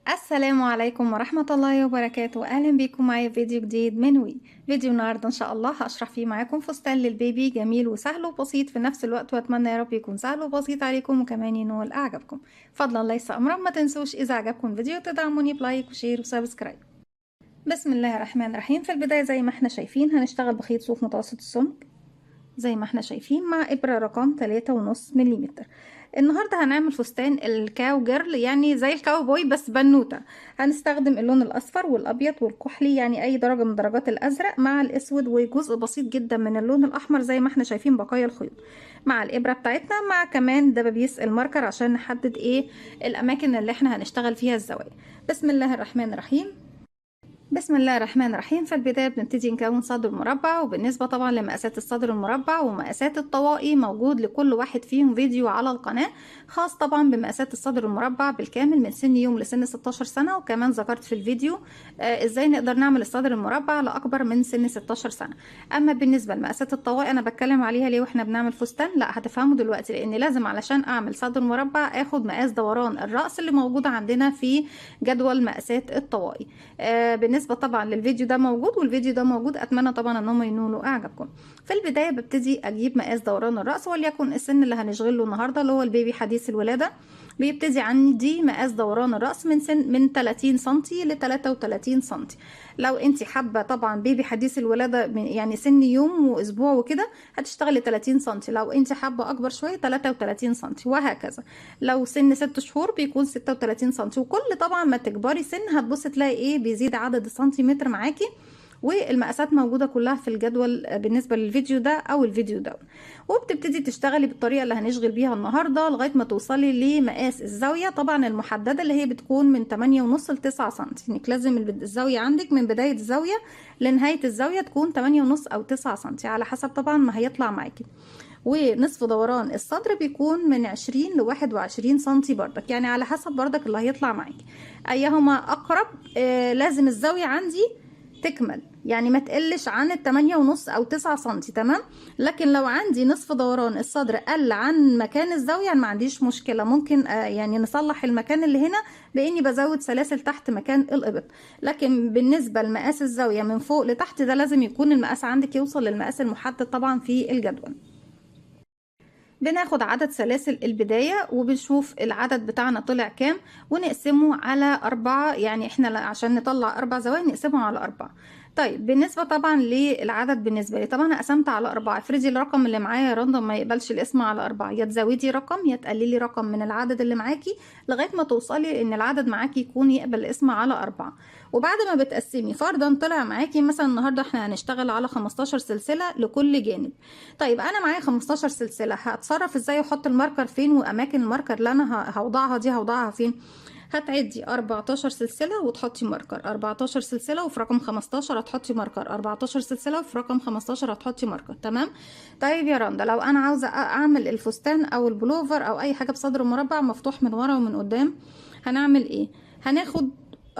السلام عليكم ورحمة الله وبركاته. أهلا بيكم معايا في فيديو جديد من فيديو النهاردة إن شاء الله هشرح فيه معاكم فستان للبيبي جميل وسهل وبسيط في نفس الوقت، وأتمنى يا رب يكون سهل وبسيط عليكم وكمان ينول أعجابكم. فضلا ليس أمرا، ما تنسوش إذا عجبكم الفيديو تدعموني بلايك وشير وسبسكرايب. بسم الله الرحمن الرحيم. في البداية زي ما احنا شايفين هنشتغل بخيط صوف متوسط السمك زي ما احنا شايفين مع إبرة رقم 3.5 ملم. النهاردة هنعمل فستان الكاو جيرل، يعني زي الكاوبوي بس بنوتة. هنستخدم اللون الأصفر والأبيض والكحلي، يعني أي درجة من درجات الأزرق مع الأسود وجزء بسيط جدا من اللون الأحمر زي ما احنا شايفين بقايا الخيوط مع الإبرة بتاعتنا، مع كمان دبابيس الماركر عشان نحدد ايه الأماكن اللي احنا هنشتغل فيها الزوايا. بسم الله الرحمن الرحيم. بسم الله الرحمن الرحيم. في البداية بنبتدي نكون صدر مربع، وبالنسبة طبعا لمقاسات الصدر المربع ومقاسات الطواقي موجود لكل واحد فيهم فيديو على القناة خاص طبعا بمقاسات الصدر المربع بالكامل من سن يوم لسن 16 سنة، وكمان ذكرت في الفيديو ازاي نقدر نعمل الصدر المربع لأكبر من سن 16 سنة. اما بالنسبة لمقاسات الطواقي انا بتكلم عليها ليه واحنا بنعمل فستان، لا هتفهموا دلوقتي، لان لازم علشان اعمل صدر مربع اخد مقاس دوران الرأس اللي موجودة عندنا في جدول مقاسات الطواقي. بالنسبه طبعا للفيديو ده موجود والفيديو ده موجود، اتمنى طبعا ان هم ينولوا اعجابكم. في البدايه ببتدي اجيب مقاس دوران الراس، وليكن السن اللي هنشغله النهارده اللي هو البيبي حديث الولاده. بيبتدي عندي مقاس دوران الراس من 30 سنتي ل 33 سنتي. لو انت حابه طبعا بيبي حديث الولاده يعني سن يوم واسبوع وكده هتشتغلي 30 سنتي، لو انت حابه اكبر شويه 33 سنتي وهكذا. لو سن 6 شهور بيكون 36 سنتي، وكل طبعا ما تكبري سن هتبص تلاقي ايه بيزيد عدد السنتيمتر معاكي. والمقاسات موجودة كلها في الجدول بالنسبة للفيديو ده او الفيديو ده. وبتبتدي تشتغلي بالطريقة اللي هنشغل بيها النهاردة لغاية ما توصلي لمقاس الزاوية طبعا المحددة اللي هي بتكون من 8.5 ل 9 سنتي. انك لازم الزاوية عندك من بداية الزاوية لنهاية الزاوية تكون 8.5 او 9 سنتي على حسب طبعا ما هيطلع معاكي. ونصف دوران الصدر بيكون من 20 ل 21 سنتي بردك، يعني على حسب بردك اللي هيطلع معاكي ايهما اقرب. لازم الزاوية عندي تكمل، يعني ما تقلش عن 8.5 او 9 سنتي، تمام. لكن لو عندي نصف دوران الصدر قل عن مكان الزاوية يعني ما عنديش مشكلة، ممكن يعني نصلح المكان اللي هنا باني بزود سلاسل تحت مكان الابط. لكن بالنسبة لمقاس الزاوية من فوق لتحت ده لازم يكون المقاس عندك يوصل للمقاس المحدد طبعا في الجدول. بناخد عدد سلاسل البداية وبنشوف العدد بتاعنا طلع كام ونقسمه على 4، يعني احنا عشان نطلع 4 زوايا نقسمه على 4. طيب بالنسبة طبعا للعدد بالنسبة لي طبعا أنا قسمت على 4. افرضي الرقم اللي معايا راندوم ما يقبلش القسمة على 4، يا تزودي رقم يا تقللي رقم من العدد اللي معاكي لغاية ما توصلي ان العدد معاكي يكون يقبل القسمة على 4. وبعد ما بتقسمي فرضا طلع معاكي مثلا النهاردة احنا هنشتغل على 15 سلسلة لكل جانب. طيب انا معايا 15 سلسله، هتصرف ازاي واحط الماركر فين واماكن الماركر اللي انا هوضعها دي هوضعها فين؟ هتعدي 14 سلسله وتحطي ماركر، 14 سلسله وفي رقم 15 هتحطي ماركر، 14 سلسله وفي رقم 15 هتحطي ماركر، تمام. طيب يا رندا لو انا عاوزه اعمل الفستان او البلوفر او اي حاجه بصدر مربع مفتوح من ورا ومن قدام، هنعمل ايه؟ هناخد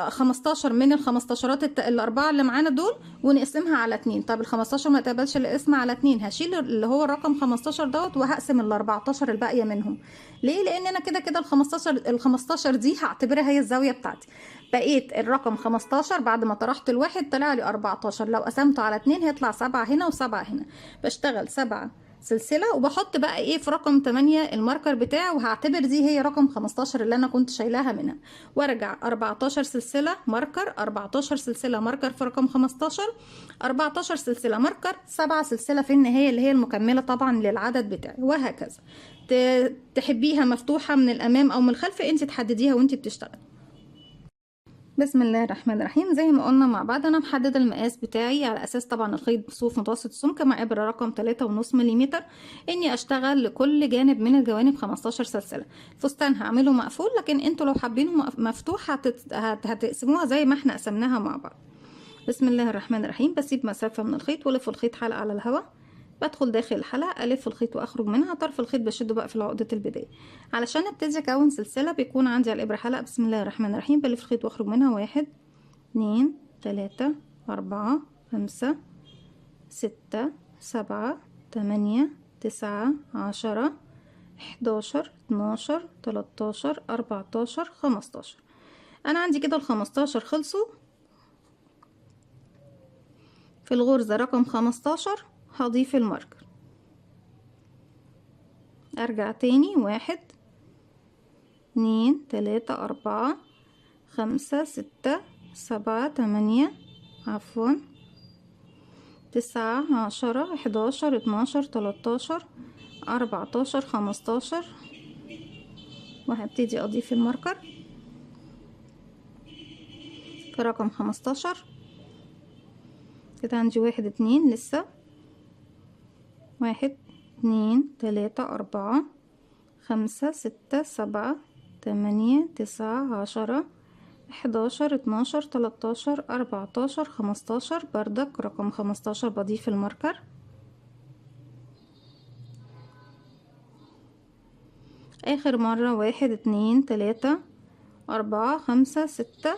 15 من الخمستاشرات الأربعة اللي معانا دول ونقسمها على 2. طب ال15 ما تقبلش القسمة على 2، هشيل اللي هو الرقم 15 دوت وهقسم ال14 الباقية منهم. ليه؟ لأن أنا كده كده ال15 دي هعتبرها هي الزاوية بتاعتي. بقيت الرقم 15 بعد ما طرحت الواحد طلع لي 14، لو قسمته على 2 هيطلع 7 هنا و7 هنا. بشتغل 7 سلسلة وبحط بقى ايه في رقم 8 الماركر بتاعي، وهعتبر دي هي رقم 15 اللي انا كنت شايلاها منها. وارجع 14 سلسلة ماركر، 14 سلسلة ماركر في رقم 15، 14 سلسلة ماركر، 7 سلسلة في النهاية اللي هي المكملة طبعا للعدد بتاعي، وهكذا. تحبيها مفتوحة من الامام او من الخلف انت تحدديها وانت بتشتغل. بسم الله الرحمن الرحيم. زي ما قلنا مع بعض انا محدده المقاس بتاعي على اساس طبعا الخيط صوف متوسط السمك مع ابره رقم 3.5 ملم، اني اشتغل لكل جانب من الجوانب 15 سلسله. الفستان هعمله مقفول، لكن انتوا لو حابينه مفتوح هتقسموها زي ما احنا قسمناها مع بعض. بسم الله الرحمن الرحيم. بسيب مسافه من الخيط والف الخيط حلقه على الهواء، بدخل داخل الحلقة ألف الخيط وأخرج منها، طرف الخيط بشده بقى في عقدة البداية علشان ابتدي أكون سلسلة. بيكون عندي على الإبرة حلقة. بسم الله الرحمن الرحيم. بلف الخيط وأخرج منها 1 2 3 4 5 6 7 8 9 10 11 12 13 14 15. انا عندي كده ال15 خلصوا. في الغرزة رقم 15 هضيف الماركر. ارجع تاني 1 2 3 4 5 6 7 8 عفوا 9 10 11 12 13 14 15. وهبتدي اضيف الماركر في رقم 15. كده عندي 1 2 لسه 1 2 3 4 5 6 7 8 9 10 11 12 13 14 15. بردك رقم 15 بضيف الماركر. اخر مرة 1 2 3 4 5 6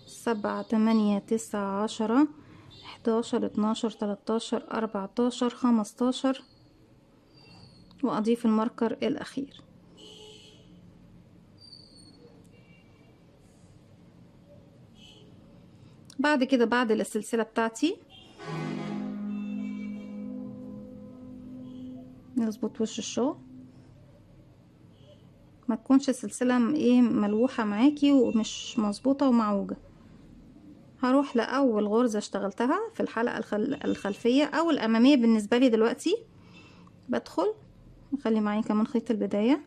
7 8 9 10 11 12 13 14 15 واضيف الماركر الاخير. بعد كده بعد السلسلة بتاعتي نظبط وش الشغل، ما تكونش السلسلة ايه ملوحة معاكي ومش مظبوطة ومعوجة. هروح لأول غرزة اشتغلتها في الحلقة الخلفية أو الأمامية بالنسبة لي دلوقتي. بدخل اخلي معايا كمان خيط البداية،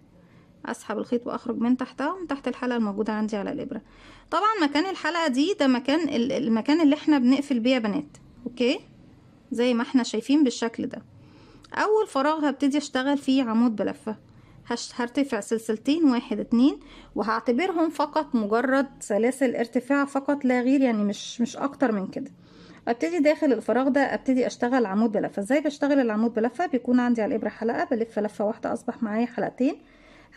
اسحب الخيط واخرج من تحتها من تحت الحلقة الموجودة عندي على الابرة. طبعا مكان الحلقة دي ده مكان المكان اللي احنا بنقفل بيه يا بنات. اوكي زي ما احنا شايفين بالشكل ده. اول فراغ هبتدي اشتغل فيه عمود بلفة. هرتفع سلسلتين 1 2 وهعتبرهم فقط مجرد سلاسل ارتفاع فقط لا غير، يعني مش اكتر من كده. ابتدي داخل الفراغ ده ابتدي اشتغل عمود بلفة. ازاي بشتغل العمود بلفة؟ بيكون عندي على الابرة حلقة بلف لفة واحدة اصبح معايا حلقتين.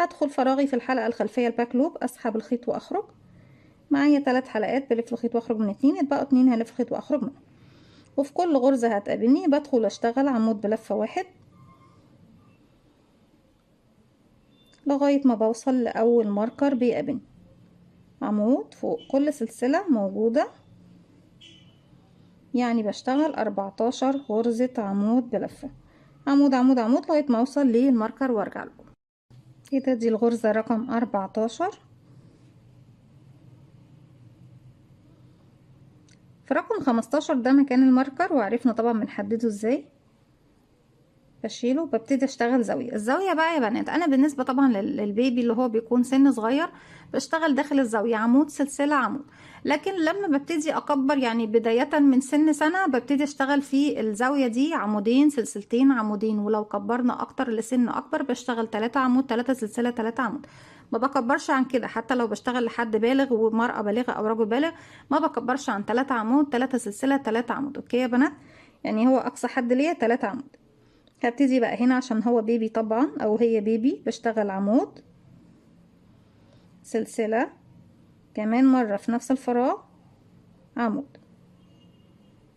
هدخل فراغي في الحلقة الخلفية الباك لوب، اسحب الخيط واخرج. معايا 3 حلقات بلف الخيط واخرج من 2، يتبقوا 2 هلف الخيط واخرج منهم. وفي كل غرزة هتقابلني بدخل اشتغل عمود بلفة واحد لغاية ما بوصل لأول ماركر بيقابلني. عمود فوق كل سلسلة موجودة، يعني بشتغل 14 غرزة عمود بلفة. عمود عمود عمود لغاية ما اوصل للماركر وارجع لكم. كده دي الغرزة رقم 14. في رقم 15 ده مكان الماركر، وعرفنا طبعا بنحدده ازاي. بشيله وببتدي اشتغل زاوية. الزاوية بقى يا بنات انا بالنسبة طبعا للبيبي اللي هو بيكون سن صغير بشتغل داخل الزاوية عمود سلسلة عمود. لكن لما ببتدي اكبر يعني بداية من سن سنة ببتدي اشتغل في الزاوية دي عمودين سلسلتين عمودين، ولو كبرنا اكتر لسن اكبر بشتغل 3 عمود 3 سلسلة 3 عمود. ما بكبرش عن كده، حتى لو بشتغل لحد بالغ ومرأة بالغة او رجل بالغ ما بكبرش عن 3 عمود 3 سلسلة 3 عمود. اوكي يا بنات، يعني هو اقصى حد ليا 3 عمود. هبتدي بقى هنا عشان هو بيبي طبعا او هي بيبي بشتغل عمود سلسلة كمان مرة في نفس الفراغ عمود.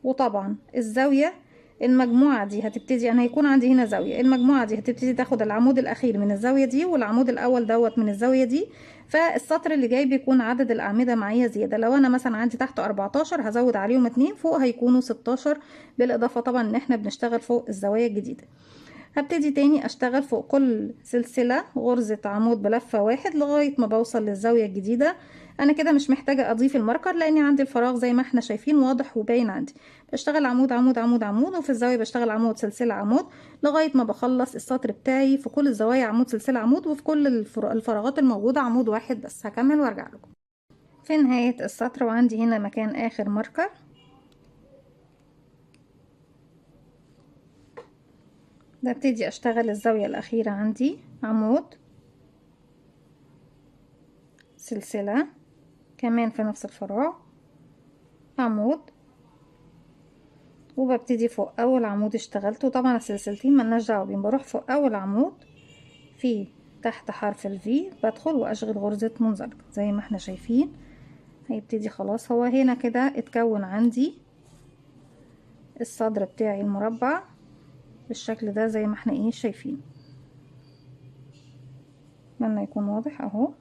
وطبعا الزاوية المجموعة دي هتبتدي، انا هيكون عندي هنا زاوية، المجموعة دي هتبتدي تاخد العمود الاخير من الزاوية دي والعمود الاول دوت من الزاوية دي. فالسطر اللي جاي بيكون عدد الاعمدة معايا زيادة. لو انا مثلا عندي تحت 14 هزود عليهم 2، فوق هيكونوا 16، بالاضافة طبعا ان احنا بنشتغل فوق الزوايا الجديدة. هبتدي تاني اشتغل فوق كل سلسلة غرزة عمود بلفة واحد لغاية ما بوصل للزاوية الجديدة. انا كده مش محتاجة اضيف الماركر لاني عندي الفراغ زي ما احنا شايفين واضح وباين عندي. بشتغل عمود عمود عمود عمود، وفي الزاوية بشتغل عمود سلسلة عمود لغاية ما بخلص السطر بتاعي. في كل الزوايا عمود سلسلة عمود، وفي كل الفراغات الموجودة عمود واحد بس. هكمل وارجع لكم في نهاية السطر. وعندي هنا مكان اخر ماركر. ببتدي اشتغل الزاوية الاخيرة عندي عمود سلسلة كمان في نفس الفراغ عمود، وببتدي فوق اول عمود اشتغلته. طبعا السلسلتين ملناش دعوه بيهم، بروح فوق اول عمود في تحت حرف الفي بدخل واشغل غرزة منزلقة زي ما احنا شايفين. هيبتدي خلاص هو هنا كده اتكون عندي الصدر بتاعي المربع بالشكل ده زي ما احنا شايفين. اتمنى يكون واضح اهو.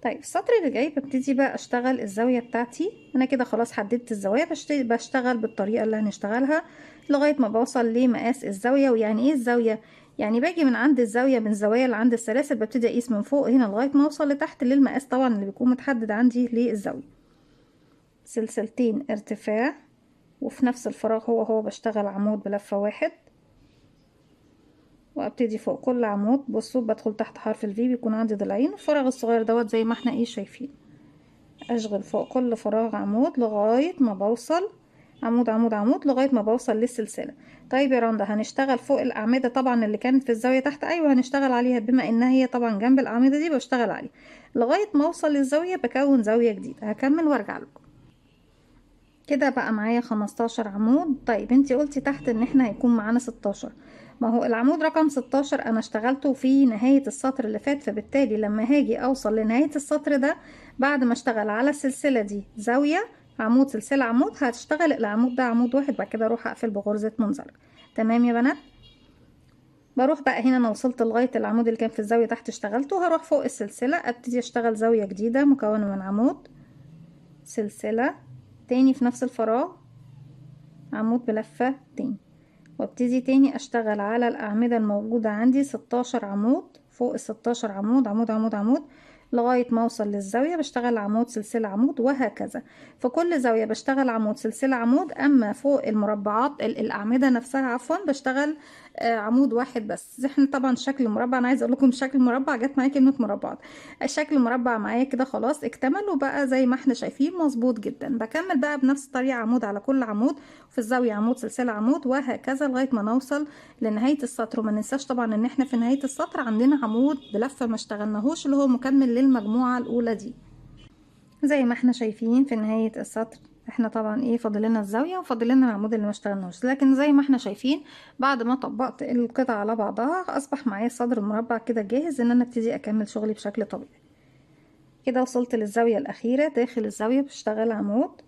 طيب السطر اللي جاي ببتدي بقى اشتغل الزاوية بتاعتي. انا كده خلاص حددت الزوايا، بشتغل بالطريقة اللي هنشتغلها لغاية ما بوصل لمقاس الزاوية. ويعني ايه الزاوية؟ يعني باجي من عند الزاوية، من الزوايا اللي عند السلاسل ببتدي اقيس من فوق هنا لغاية ما اوصل لتحت للمقاس طبعا اللي بيكون متحدد عندي للزاوية. سلسلتين ارتفاع، وفي نفس الفراغ هو بشتغل عمود بلفة واحد، وابتدي فوق كل عمود. بصوا بدخل تحت حرف الفي بيكون عندي ضلعين، والفراغ الصغير دوت زي ما احنا ايه شايفين. اشغل فوق كل فراغ عمود لغاية ما بوصل عمود عمود عمود لغاية ما بوصل للسلسلة. طيب يا رندا هنشتغل فوق الأعمدة طبعا اللي كانت في الزاوية تحت. أيوة هنشتغل عليها، بما إنها هي طبعا جنب الأعمدة دي بشتغل عليها لغاية ما أوصل للزاوية، بكون زاوية جديدة. هكمل وارجع لكم. كده بقى معايا 15 عمود. طيب انتي قلتي تحت ان احنا هيكون معانا 16. ما هو العمود رقم 16 انا اشتغلته في نهاية السطر اللي فات، فبالتالي لما هاجي اوصل لنهاية السطر ده بعد ما اشتغل على السلسلة دي زاوية عمود سلسلة عمود، هتشتغل العمود ده عمود واحد، بعد كده اروح اقفل بغرزة منزلقة. تمام يا بنات؟ بروح بقى هنا انا وصلت لغاية العمود اللي كان في الزاوية تحت اشتغلته، هروح فوق السلسلة ابتدي اشتغل زاوية جديدة مكونة من عمود سلسلة تاني في نفس الفراغ عمود بلفة تاني، وابتدي تاني اشتغل على الاعمدة الموجودة عندي 16 عمود. فوق ال16 عمود عمود عمود عمود لغاية ما اوصل للزاوية بشتغل عمود سلسلة عمود، وهكذا في كل زاوية بشتغل عمود سلسلة عمود. اما فوق المربعات الاعمدة نفسها عفوا بشتغل عمود واحد بس. احنا طبعا شكل مربع، انا عايزه اقول لكم شكل مربع جت معايا كلمه مربعات. الشكل مربع معايا كده خلاص اكتمل وبقى زي ما احنا شايفين مظبوط جدا. بكمل بقى بنفس الطريقه عمود على كل عمود، في الزاويه عمود سلسله عمود، وهكذا لغايه ما نوصل لنهايه السطر. وما ننساش طبعا ان احنا في نهايه السطر عندنا عمود بلفه ما اشتغلناهوش اللي هو مكمل للمجموعه الاولى دي. زي ما احنا شايفين في نهاية السطر احنا طبعا ايه فاضل لنا الزاوية وفاضل لنا العمود اللي ما اشتغلناهوش، لكن زي ما احنا شايفين بعد ما طبقت القطعة على بعضها اصبح معايا الصدر المربع كده جاهز ان انا ابتدي اكمل شغلي بشكل طبيعي. كده وصلت للزاوية الاخيرة. داخل الزاوية بشتغل عمود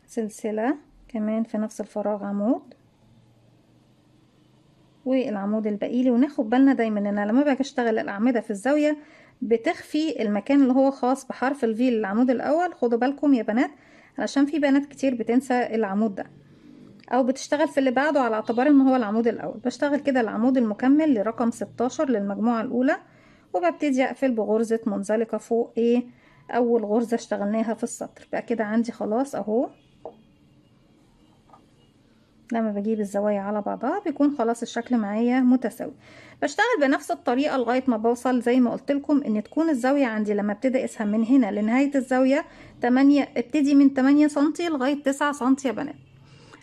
سلسلة كمان في نفس الفراغ عمود والعمود الباقيلي. وناخد بالنا دايما ان انا لما باجي اشتغل الاعمدة في الزاوية بتخفي المكان اللي هو خاص بحرف الفي للعمود الاول. خدوا بالكم يا بنات علشان في بنات كتير بتنسى العمود ده او بتشتغل في اللي بعده على اعتبار ان هو العمود الاول. بشتغل كده العمود المكمل لرقم 16 للمجموعة الاولى، وببتدي اقفل بغرزة منزلقة فوق ايه اول غرزة اشتغلناها في السطر. بقى كده عندي خلاص اهو. لما بجيب الزوايا على بعضها بيكون خلاص الشكل معايا متساوي. بشتغل بنفس الطريقة لغاية ما بوصل زي ما قلت لكم ان تكون الزاوية عندي لما ابتدي اقيسها من هنا لنهاية الزاوية 8. ابتدي من 8 سنتي لغاية 9 سنتي يا بنات.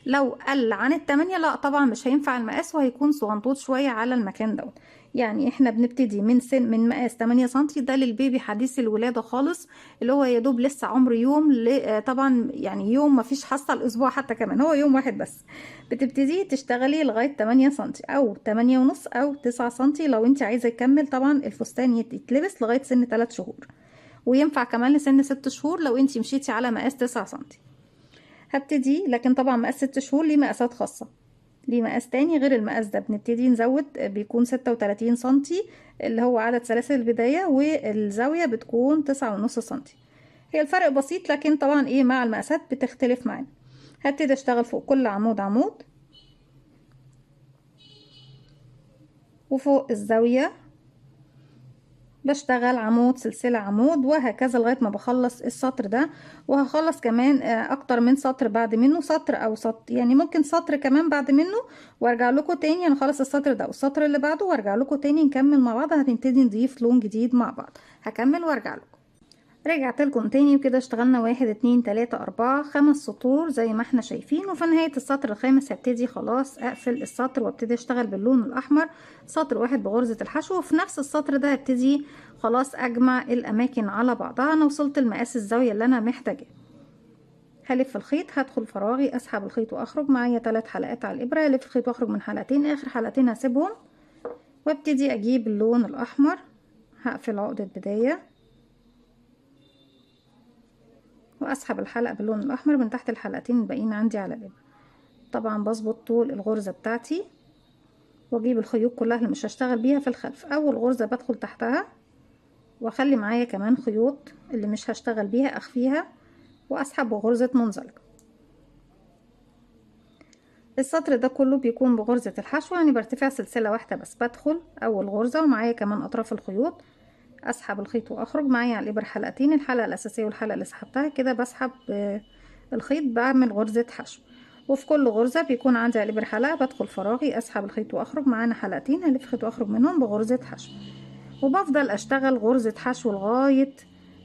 لو قل عن التمانية لا طبعا مش هينفع المقاس وهيكون صغنطوط شوية على المكان دوت. يعني احنا بنبتدي من مقاس 8 سنتي ده للبيبي حديث الولادة خالص اللي هو يدوب لسه عمر يوم طبعا يعني يوم ما فيش حصة الاسبوع حتى كمان هو يوم واحد بس. بتبتدي تشتغلي لغاية 8 سنتي او 8 ونص او 9 سنتي لو انت عايزة يكمل. طبعا الفستان يتلبس لغاية سن 3 شهور، وينفع كمان لسن 6 شهور لو انت مشيتي على مقاس 9 سنتي. هبتدي لكن طبعا مقاس 6 شهور ليه مقاسات خاصة، ليه مقاس تاني غير المقاس ده. بنبتدي نزود بيكون 36 سنتي اللي هو عدد سلاسل البداية، والزاوية بتكون 9.5 سنتي. هي الفرق بسيط لكن طبعا ايه مع المقاسات بتختلف معانا. هبتدي اشتغل فوق كل عمود عمود، وفوق الزاوية بشتغل عمود سلسلة عمود، وهكذا لغاية ما بخلص السطر ده. وهخلص كمان اكتر من سطر بعد منه، سطر او سطر يعني ممكن سطر كمان بعد منه وارجع لكم تاني. انا خلص السطر ده والسطر اللي بعده وارجع لكم تاني نكمل مع بعض. هنبتدي نضيف لون جديد مع بعض. هكمل وارجع لكم. رجعت لكم تاني وكده اشتغلنا 1 2 3 4 5 سطور زي ما احنا شايفين. وفي نهاية السطر الخامس هبتدي خلاص اقفل السطر وابتدي اشتغل باللون الاحمر سطر واحد بغرزة الحشو. وفي نفس السطر ده هبتدي خلاص اجمع الاماكن على بعضها. انا وصلت لمقاس الزاوية اللي انا محتاجاه. هلف الخيط، هدخل فراغي، اسحب الخيط واخرج. معايا 3 حلقات على الابرة. الف الخيط واخرج من حلقتين، اخر حلقتين هسيبهم وابتدي اجيب اللون الاحمر. هقفل عقدة بداية واسحب الحلقة باللون الاحمر من تحت الحلقتين الباقيين عندي على الابرة. طبعا بظبط طول الغرزة بتاعتي واجيب الخيوط كلها اللي مش هشتغل بيها في الخلف. اول غرزة بدخل تحتها واخلي معايا كمان خيوط اللي مش هشتغل بيها اخفيها واسحب بغرزة منزلقة. السطر ده كله بيكون بغرزة الحشو، يعني برتفع سلسلة واحدة بس، بدخل اول غرزة ومعايا كمان اطراف الخيوط، اسحب الخيط واخرج معايا على الابر حلقتين، الحلقة الاساسية والحلقة اللي سحبتها كده بسحب الخيط، بعمل غرزة حشو. وفي كل غرزة بيكون عندي على الابر حلقة، بدخل فراغي اسحب الخيط واخرج، معانا حلقتين هلف خيط واخرج منهم بغرزة حشو، وبفضل اشتغل غرزة حشو لغاية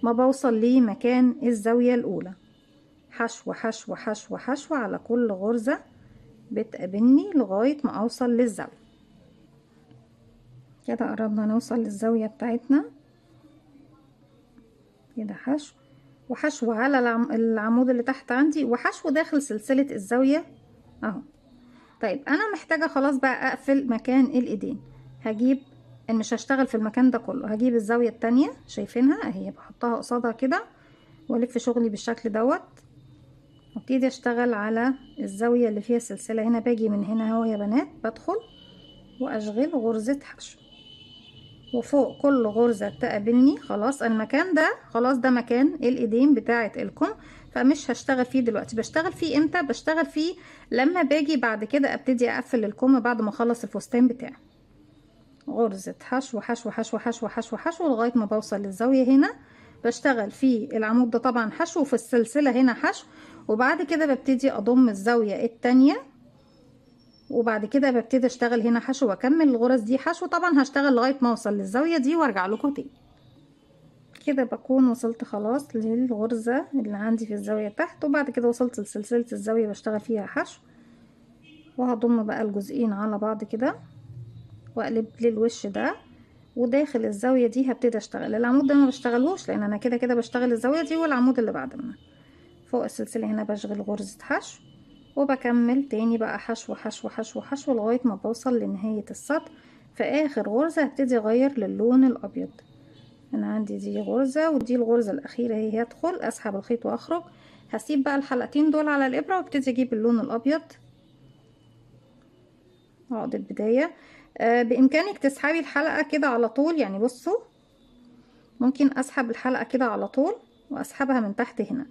ما بوصل لمكان الزاوية الاولى. حشو حشو حشو حشو على كل غرزة بتقابلني لغاية ما اوصل للزاوية. كده قربنا نوصل للزاوية بتاعتنا. كده حشو وحشو على العمود اللي تحت عندي، وحشو داخل سلسلة الزاوية اهو. طيب انا محتاجة خلاص بقى اقفل مكان الايدين، هجيب ان مش هشتغل في المكان ده كله، هجيب الزاوية التانية شايفينها اهي، بحطها قصادها كده والف شغلي بالشكل دوت، وابتدي اشتغل على الزاوية اللي فيها السلسلة هنا. باجي من هنا اهو يا بنات، بدخل واشغل غرزة حشو، وفوق كل غرزة تقابلني خلاص المكان ده، خلاص ده مكان الايدين بتاعة الكم، فمش هشتغل فيه دلوقتي. بشتغل فيه امتى؟ بشتغل فيه لما باجي بعد كده ابتدي اقفل الكم بعد ما اخلص الفستان بتاعي. غرزة حشو حشو حشو حشو حشو حشو لغاية ما بوصل للزاوية هنا، بشتغل في العمود ده طبعا حشو، وفي السلسلة هنا حشو، وبعد كده ببتدي اضم الزاوية التانية، وبعد كده ببتدي اشتغل هنا حشو واكمل الغرز دي حشو. طبعا هشتغل لغاية ما اوصل للزاوية دي وارجع لكم تاني. كده بكون وصلت خلاص للغرزة اللي عندي في الزاوية تحت، وبعد كده وصلت لسلسلة الزاوية بشتغل فيها حشو، وهضم بقى الجزئين على بعض كده واقلب للوش ده، وداخل الزاوية دي هبتدي اشتغل. العمود ده ما بشتغلهوش لان انا كده كده بشتغل الزاوية دي والعمود اللي بعد منها. فوق السلسلة هنا بشغل غرزة حشو، وبكمل تاني بقى حشو حشو حشو حشو لغاية ما بوصل لنهاية السطر. في اخر غرزة هبتدي اغير للون الابيض. انا عندي دي غرزة ودي الغرزة الاخيرة اهي، هدخل اسحب الخيط واخرج، هسيب بقى الحلقتين دول على الابرة وابتدي اجيب اللون الابيض. عقدة بداية. بامكانك تسحبي الحلقة كده على طول، يعني بصوا ممكن اسحب الحلقة كده على طول واسحبها من تحت هنا،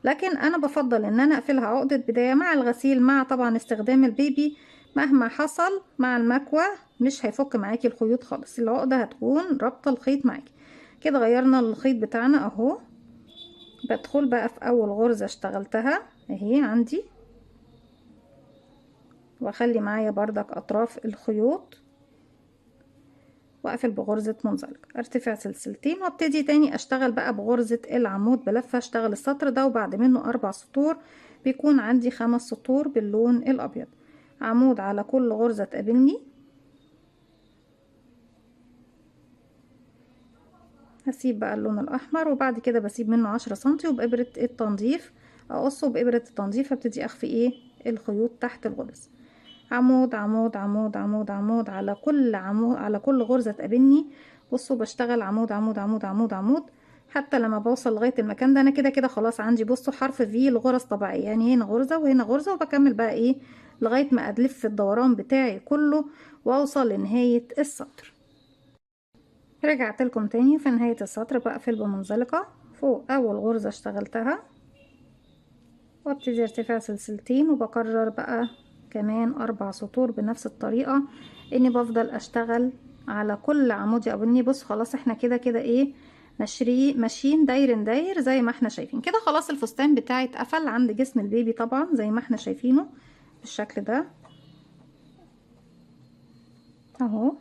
لكن انا بفضل ان انا اقفلها عقدة بداية مع الغسيل، مع طبعا استخدام البيبي مهما حصل مع المكوى مش هيفك معاكي الخيوط خالص، العقدة هتكون رابطة الخيط معاكي. كده غيرنا الخيط بتاعنا اهو. بدخل بقى في اول غرزة اشتغلتها اهي عندي، واخلي معايا بردك اطراف الخيوط واقفل بغرزة منزلق، ارتفع سلسلتين وابتدي تاني اشتغل بقى بغرزة العمود بلفة. اشتغل السطر ده وبعد منه 4 سطور، بيكون عندي 5 سطور باللون الابيض. عمود على كل غرزة تقابلني، هسيب بقى اللون الاحمر وبعد كده بسيب منه 10 سنتي، وبإبرة التنظيف اقصه بإبرة التنظيف، ابتدي اخفي ايه الخيوط تحت الغرز. عمود عمود عمود عمود عمود على كل عمود، على كل غرزة تقابلني. بصوا بشتغل عمود عمود عمود عمود عمود حتى لما بوصل لغاية المكان ده. انا كده كده خلاص عندي بصوا حرف في الغرز طبيعية، يعني هنا غرزة وهنا غرزة، وبكمل بقى ايه لغاية ما الف الدوران بتاعي كله واوصل لنهاية السطر. رجعت لكم تاني في نهاية السطر، بقفل بمنزلقة فوق اول غرزة اشتغلتها، وابتدي ارتفع سلسلتين، وبكرر بقى كمان 4 سطور بنفس الطريقة، اني بفضل اشتغل على كل عمود يقابلني. بص خلاص احنا كده كده ايه ماشيين داير داير زي ما احنا شايفين كده. خلاص الفستان بتاعي اتقفل عند جسم البيبي طبعا زي ما احنا شايفينه بالشكل ده اهو.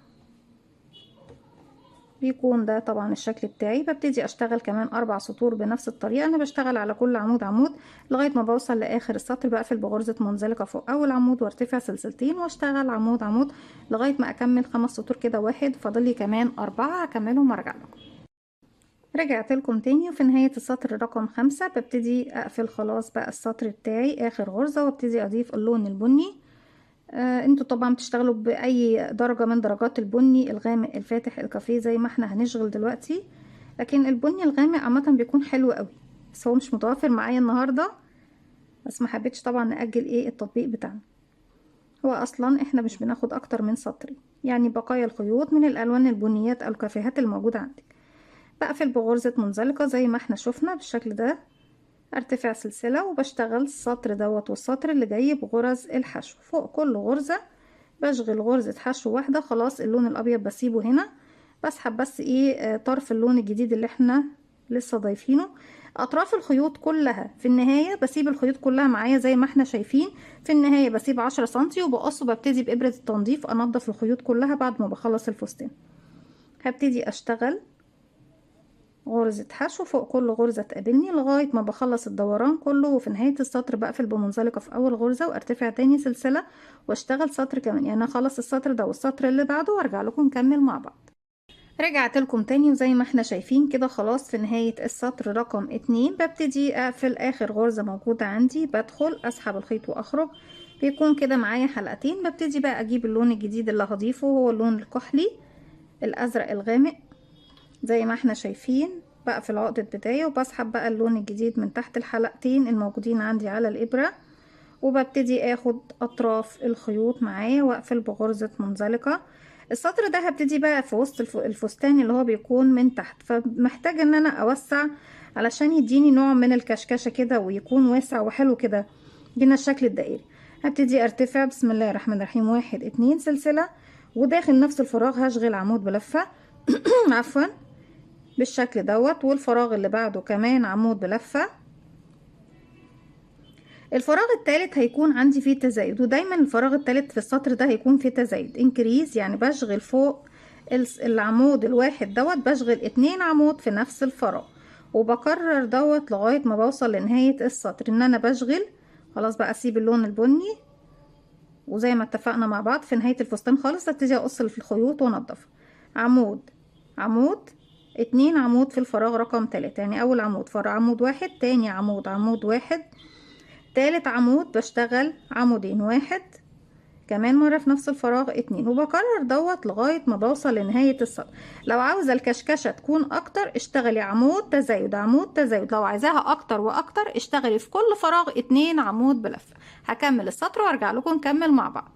بيكون ده طبعا الشكل بتاعي. ببتدي اشتغل كمان 4 سطور بنفس الطريقة، انا بشتغل على كل عمود عمود لغاية ما بوصل لاخر السطر. بقفل بغرزة منزلقة فوق اول عمود وارتفع سلسلتين واشتغل عمود عمود لغاية ما اكمل 5 سطور كده. واحد فاضل لي كمان 4 هكملهم وارجع لكم. رجعت لكم تاني وفي نهاية السطر رقم 5 ببتدي اقفل خلاص بقى السطر بتاعي اخر غرزة، وابتدي اضيف اللون البني. انتوا طبعا بتشتغلوا باي درجة من درجات البني، الغامق الفاتح الكافيه زي ما احنا هنشغل دلوقتي، لكن البني الغامق عامة بيكون حلو قوي، بس هو مش متوفر معايا النهاردة، بس ما حبيتش طبعا نأجل ايه التطبيق بتاعنا. هو اصلا احنا مش بناخد اكتر من سطرين، يعني بقايا الخيوط من الالوان البنيات او الكافيهات الموجودة عندك. بقفل بغرزة منزلقة زي ما احنا شفنا بالشكل ده. ارتفع سلسلة وبشتغل السطر دوت والسطر اللي جاي بغرز الحشو. فوق كل غرزة بشغل غرزة حشو واحدة. خلاص اللون الابيض بسيبه هنا، بسحب بس ايه طرف اللون الجديد اللي احنا لسه ضايفينه. اطراف الخيوط كلها في النهاية بسيب الخيوط كلها معايا زي ما احنا شايفين. في النهاية بسيب 10 سنتي وبقص وببتدي بإبرة التنظيف انضف الخيوط كلها بعد ما بخلص الفستان. هبتدي اشتغل غرزة حشو فوق كل غرزة تقابلني لغاية ما بخلص الدوران كله. وفي نهاية السطر بقفل بمنزلقة في اول غرزة وارتفع تاني سلسلة واشتغل سطر كمان. يعني انا اخلص السطر ده والسطر اللي بعده وارجع لكم نكمل مع بعض. رجعت لكم تاني وزي ما احنا شايفين كده خلاص في نهاية السطر رقم 2 ببتدي اقفل اخر غرزة موجودة عندي. بدخل اسحب الخيط واخرج. بيكون كده معايا حلقتين. ببتدي بقى اجيب اللون الجديد اللي هضيفه، هو اللون الكحلي الازرق الغامق زي ما احنا شايفين. بقفل عقدة بداية وبسحب بقى اللون الجديد من تحت الحلقتين الموجودين عندي على الابرة، وببتدي اخد اطراف الخيوط معايا واقفل بغرزة منزلقة. السطر ده هبتدي بقى في وسط الفستان اللي هو بيكون من تحت، فمحتاج ان انا اوسع علشان يديني نوع من الكشكشة كده ويكون واسع وحلو كده جينا الشكل الدائري. هبتدي ارتفع بسم الله الرحمن الرحيم 1 2 سلسلة، وداخل نفس الفراغ هشغل عمود بلفة عفوا بالشكل دوت، والفراغ اللي بعده كمان عمود بلفة. الفراغ الثالث هيكون عندي فيه تزايد، ودايما الفراغ الثالث في السطر ده هيكون فيه تزايد انكريز، يعني بشغل فوق العمود الواحد دوت بشغل 2 عمود في نفس الفراغ، وبكرر دوت لغاية ما بوصل لنهاية السطر ان انا بشغل. خلاص بقى اسيب اللون البني، وزي ما اتفقنا مع بعض في نهاية الفستان خالص ابتدي اقص في الخيوط وانضفها. عمود عمود 2 عمود في الفراغ رقم 3، يعني اول عمود فرع عمود واحد، تاني عمود عمود واحد، تالت عمود بشتغل عمودين واحد، كمان مرة في نفس الفراغ 2، وبكرر دوت لغاية ما بوصل لنهاية السطر. لو عاوزة الكشكشة تكون اكتر اشتغلي عمود تزايد عمود تزايد، لو عايزاها اكتر واكتر اشتغلي في كل فراغ 2 عمود بلفة. هكمل السطر وارجع لكم نكمل مع بعض.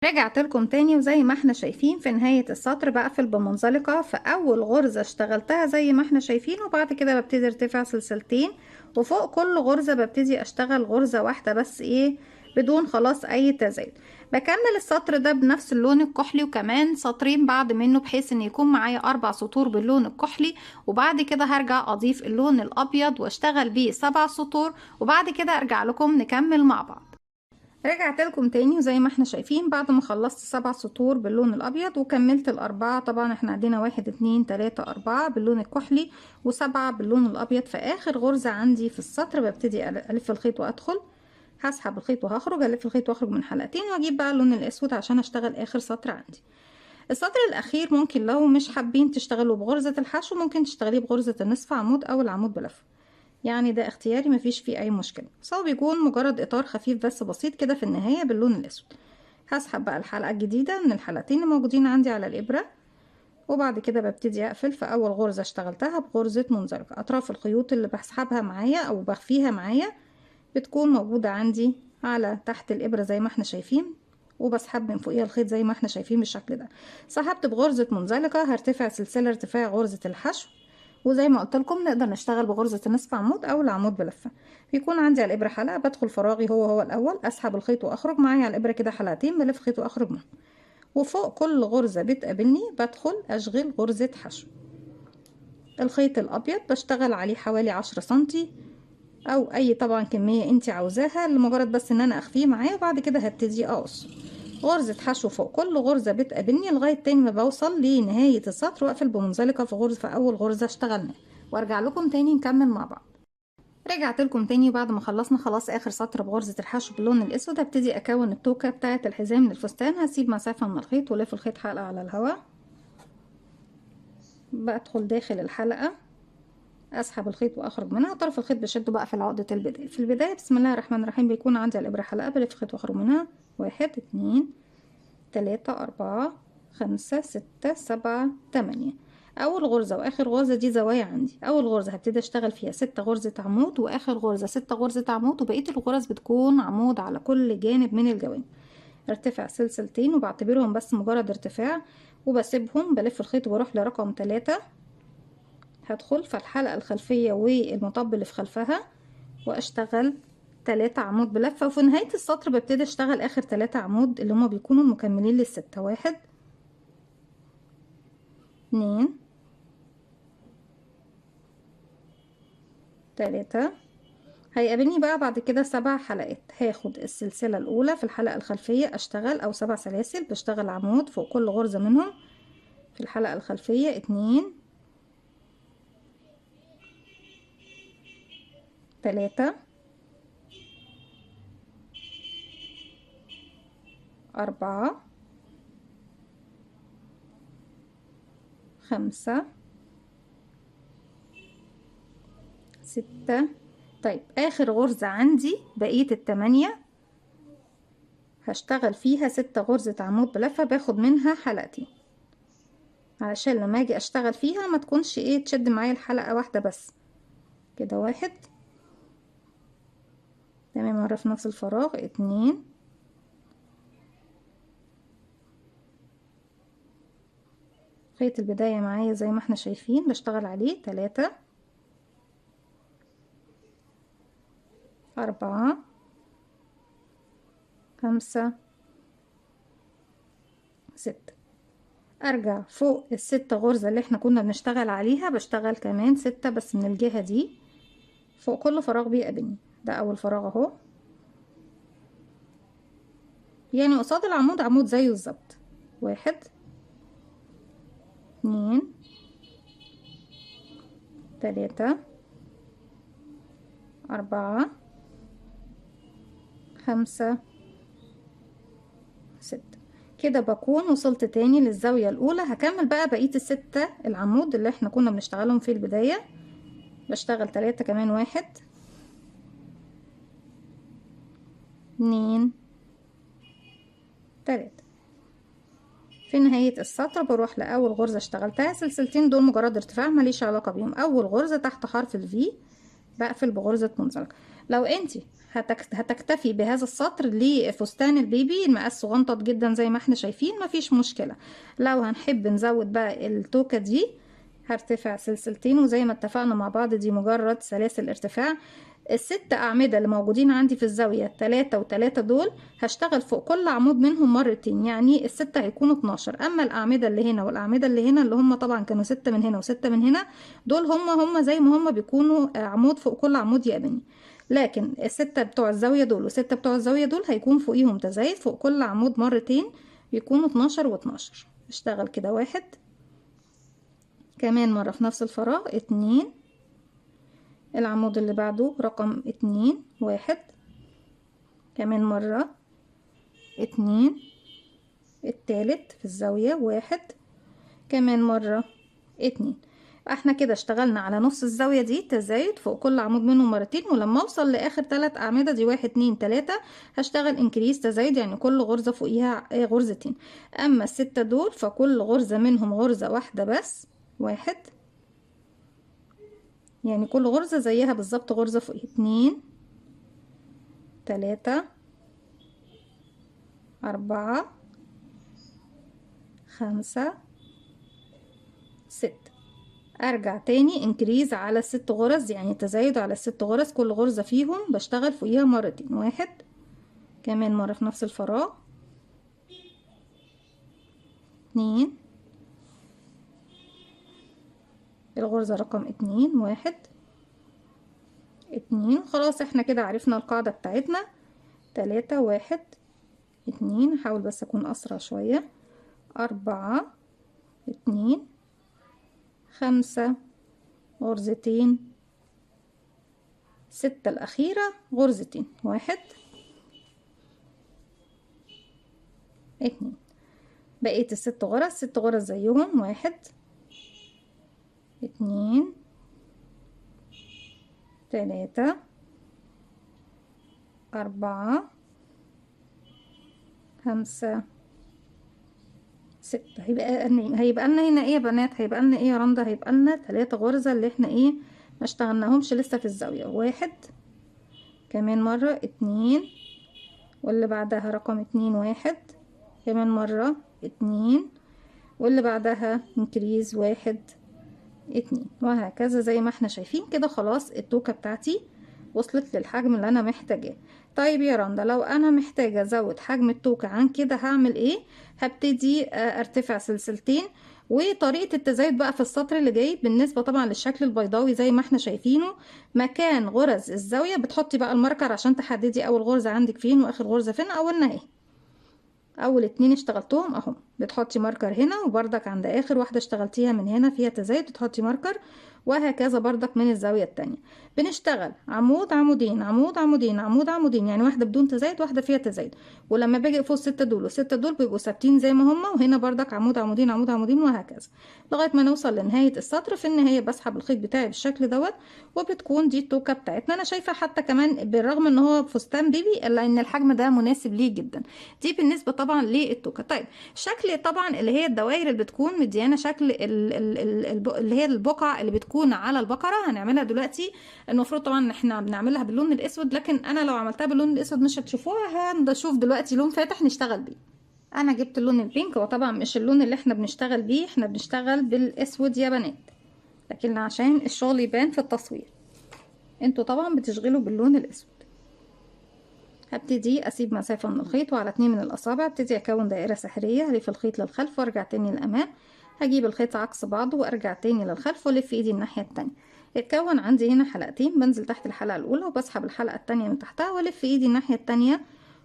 رجعت لكم تاني وزي ما احنا شايفين في نهاية السطر بقفل بمنزلقة في اول غرزة اشتغلتها زي ما احنا شايفين، وبعد كده ببتدي ارتفع سلسلتين، وفوق كل غرزة ببتدي اشتغل غرزة واحدة بس ايه بدون خلاص اي تزايد. بكمل السطر ده بنفس اللون الكحلي وكمان سطرين بعد منه بحيث ان يكون معايا 4 سطور باللون الكحلي، وبعد كده هرجع اضيف اللون الابيض واشتغل بيه 7 سطور، وبعد كده ارجع لكم نكمل مع بعض. رجعت لكم تاني وزي ما احنا شايفين بعد ما خلصت 7 سطور باللون الابيض وكملت الاربعة، طبعا احنا عندنا 1 2 3 4 باللون الكحلي و7 باللون الابيض. في اخر غرزة عندي في السطر ببتدي الف الخيط وادخل، هسحب الخيط وهخرج، الف الخيط واخرج من حلقتين واجيب بقى اللون الاسود عشان اشتغل اخر سطر عندي. السطر الاخير ممكن لو مش حابين تشتغلوا بغرزة الحشو ممكن تشتغليه بغرزة النصف عمود او العمود بلفة، يعني ده اختياري مفيش فيه اي مشكله، بس هو بيكون مجرد اطار خفيف بس بسيط كده في النهايه باللون الاسود. هسحب بقى الحلقه الجديده من الحلقتين اللي موجودين عندي على الابره، وبعد كده ببتدي اقفل في اول غرزه اشتغلتها بغرزه منزلقه. اطراف الخيوط اللي بسحبها معايا او بخفيها معايا بتكون موجوده عندي على تحت الابره زي ما احنا شايفين، وبسحب من فوقيها الخيط زي ما احنا شايفين بالشكل ده. سحبت بغرزه منزلقه هرتفع سلسله ارتفاع غرزه الحشو، وزي ما قلت لكم نقدر نشتغل بغرزة النصف عمود او العمود بلفة. بيكون عندي على الابرة حلقة بدخل فراغي هو الاول، اسحب الخيط واخرج معايا على الابرة كده حلقتين بلف خيط واخرج منهم، وفوق كل غرزة بتقابلني بدخل اشغل غرزة حشو. الخيط الابيض بشتغل عليه حوالي 10 سنتي او اي طبعا كمية انت عاوزاها لمجرد بس ان انا اخفيه معايا، وبعد كده هبتدي اقص غرزة حشو فوق كل غرزة بتقابلني لغاية تاني ما بوصل لنهاية السطر واقفل بمنزلقة في غرزة في اول غرزة اشتغلنا، وارجع لكم تاني نكمل مع بعض. رجعت لكم تاني بعد ما خلصنا خلاص اخر سطر بغرزة الحشو باللون الاسود. هبتدي اكون التوكة بتاعة الحزام للفستان. هسيب مسافة من الخيط ولف الخيط حلقة على الهواء، بدخل داخل الحلقة اسحب الخيط واخرج منها، طرف الخيط بشده بقى في العقدة البداية. في البداية بسم الله الرحمن الرحيم بيكون عندي على الابرة حلقة بلف خيط واخرج منها 1 2 3 4 5 6 7 8. اول غرزة واخر غرزة دي زوايا عندي. اول غرزة هبتدي اشتغل فيها 6 غرزة عمود، واخر غرزة 6 غرزة عمود، وبقية الغرز بتكون عمود على كل جانب من الجوانب. ارتفع سلسلتين وبعتبرهم بس مجرد ارتفاع وبسيبهم، بلف الخيط وبروح لرقم 3. هدخل في الحلقة الخلفية والمطب اللي في خلفها واشتغل 3 عمود بلفة، وفي نهاية السطر ببتدي اشتغل اخر 3 عمود اللي هما بيكونوا مكملين للستة. 1 2 3. هيقابلني بقى بعد كده 7 حلقات. هاخد السلسلة الاولى في الحلقة الخلفية اشتغل، او 7 سلاسل بشتغل عمود فوق كل غرزة منهم في الحلقة الخلفية. 2 3 4 5 6. طيب اخر غرزة عندي بقية ال8 هشتغل فيها 6 غرزة عمود بلفة، باخد منها حلقتين علشان لما اجي اشتغل فيها ما تكونش ايه تشد معايا الحلقة واحدة بس. كده 1 تمام، مرة في نفس الفراغ. 2 خيط البداية معايا زي ما احنا شايفين بشتغل عليه. 3 4 5 6. ارجع فوق ال6 غرزة اللي احنا كنا بنشتغل عليها بشتغل كمان 6 بس من الجهة دي فوق كل فراغ بيقابلني. ده اول فراغ اهو، يعني قصاد العمود عمود زيه بالظبط. 1 2 3 4 5 6. كده بكون وصلت تاني للزاوية الأولى. هكمل بقى بقية ال6 العمود اللي احنا كنا بنشتغلهم في البداية. بشتغل 3 كمان. 1 2 3. في نهاية السطر بروح لأول غرزة اشتغلتها سلسلتين، دول مجرد ارتفاع ماليش علاقة بيهم. أول غرزة تحت حرف الفي بقفل بغرزة منزلقة. لو انتي هتكتفي بهذا السطر لفستان البيبي المقاس صغنطط جدا زي ما احنا شايفين مفيش مشكلة. لو هنحب نزود بقى التوكة دي هرتفع سلسلتين، وزي ما اتفقنا مع بعض دي مجرد سلاسل ارتفاع. ال6 أعمدة اللي موجودين عندي في الزاوية 3 و3 دول هشتغل فوق كل عمود منهم مرتين، يعني ال6 هيكونوا 12. أما الأعمدة اللي هنا والأعمدة اللي هنا اللي هم طبعا كانوا 6 من هنا و6 من هنا دول هم زي ما هم بيكونوا عمود فوق كل عمود يقابلني. لكن ال6 بتوع الزاوية دول و6 بتوع الزاوية دول هيكون فوقيهم تزايد فوق كل عمود مرتين، بيكونوا 12 و12. اشتغل كده 1 كمان مرة في نفس الفراغ. 2 العمود اللي بعده رقم 2 1 كمان مرة. 2 التالت في الزاوية 1 كمان مرة. 2. احنا كده اشتغلنا على نص الزاوية دي تزايد فوق كل عمود منهم مرتين، ولما اوصل لاخر 3 اعمدة دي 1 2 3 هشتغل انكريس تزايد، يعني كل غرزة فوقيها غرزتين. اما ال6 دول فكل غرزة منهم غرزة واحدة بس. 1 يعني كل غرزة زيها بالظبط غرزة فوقيها. 2 3 4 5 6. ارجع تاني انكريز على ال6 غرز، يعني تزايد على ال6 غرز، كل غرزة فيهم بشتغل فوقيها مرتين. 1 كمان مرة في نفس الفراغ. 2 الغرزة رقم 2 1 2. خلاص احنا كده عرفنا القاعدة بتاعتنا. 3 1 2. هحاول بس اكون اسرع شوية. 4 2 5 غرزتين. 6 الأخيرة غرزتين. 1 2. بقيت ال6 غرز 6 غرز زيهم. 1 2 3 4 5 6. هيبقى لنا هنا ايه يا بنات؟ هيبقى لنا ايه يا رندا؟ هيبقى لنا 3 غرزة اللي احنا ايه ما اشتغلناهمش لسه في الزاوية. 1 كمان مرة. 2 واللي بعدها رقم 2 1 كمان مرة. 2 واللي بعدها انكريز 1 اتنين، وهكذا زي ما احنا شايفين كده. خلاص التوكة بتاعتي وصلت للحجم اللي انا محتاجاه. طيب يا رندا، لو انا محتاجة ازود حجم التوكة عن كده هعمل ايه؟ هبتدي ارتفع سلسلتين. وطريقة التزايد بقى في السطر اللي جاي بالنسبة طبعا للشكل البيضاوي زي ما احنا شايفينه، مكان غرز الزاوية بتحطي بقى الماركر عشان تحددي اول غرزة عندك فين واخر غرزة فين. اولنا اهي، اول اتنين اشتغلتهم اهم، بتحطي ماركر هنا، وبردك عند اخر واحدة اشتغلتيها من هنا فيها تزايد بتحطي ماركر، وهكذا بردك من الزاوية التانية. بنشتغل عمود عمودين عمود عمودين عمود عمودين، يعني واحدة بدون تزايد واحدة فيها تزايد. ولما باجي فوق الستة دول والستة دول بيبقوا ثابتين زي ما هما، وهنا بردك عمود عمودين عمود عمودين، وهكذا لغاية ما نوصل لنهاية السطر. في النهاية بسحب الخيط بتاعي بالشكل دوت، وبتكون دي التوكة بتاعتنا. انا شايفة حتى كمان بالرغم ان هو فستان بيبي الا ان الحجم ده مناسب ليه جدا. دي بالنسبة طبعا للتوكة. طيب شكل طبعا اللي هي الدوائر اللي بتكون مديانة شكل اللي هي البقع اللي بتكون على البقرة هنعملها دلوقتي. المفروض طبعا ان احنا بنعملها باللون الاسود، لكن انا لو عملتها باللون الاسود مش هتشوفوها. هنشوف دلوقتي لون فاتح نشتغل بيه. انا جبت اللون البينك، وطبعا مش اللون اللي احنا بنشتغل بيه، احنا بنشتغل بالاسود يا بنات، لكن عشان الشغل يبان في التصوير انتوا طبعا بتشغلوا باللون الاسود. هبتدي اسيب مسافة من الخيط، وعلى 2 من الاصابع ابتدي اكون دائرة سحرية، هلف الخيط للخلف وارجع تاني للامام. هجيب الخيط عكس بعضه وارجع تاني للخلف والف ايدي الناحية التانية. اتكون عندي هنا حلقتين، بنزل تحت الحلقة الاولى وبسحب الحلقة التانية من تحتها والف ايدي الناحية التانية،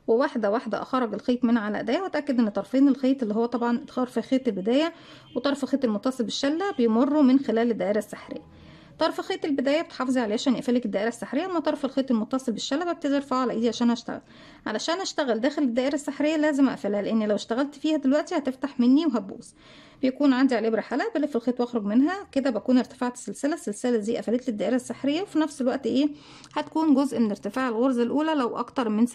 وواحدة واحدة اخرج الخيط من على ايديا، واتاكد ان طرفين الخيط اللي هو طبعا طرف خيط البداية وطرف خيط المتصل بالشلة بيمروا من خلال الدائرة السحرية. طرف خيط البداية بتحافظي عليه عشان يقفلك الدائرة السحرية، اما طرف الخيط المتصل بالشلة ببتدي ارفعه على ايدي عشان اشتغل. علشان اشتغل داخل الدائرة السحرية لازم اقفلها، لان لو اشتغلت فيها دلوقتي هتفتح مني وهتبوظ. بيكون عندي على الابرة حلقة، بلف الخيط واخرج منها كده، بكون ارتفعت السلسلة دي قفلت لي الدائرة السحرية، وفي نفس الوقت ايه هتكون جزء من ارتفاع الغرزة الاولى لو اكتر من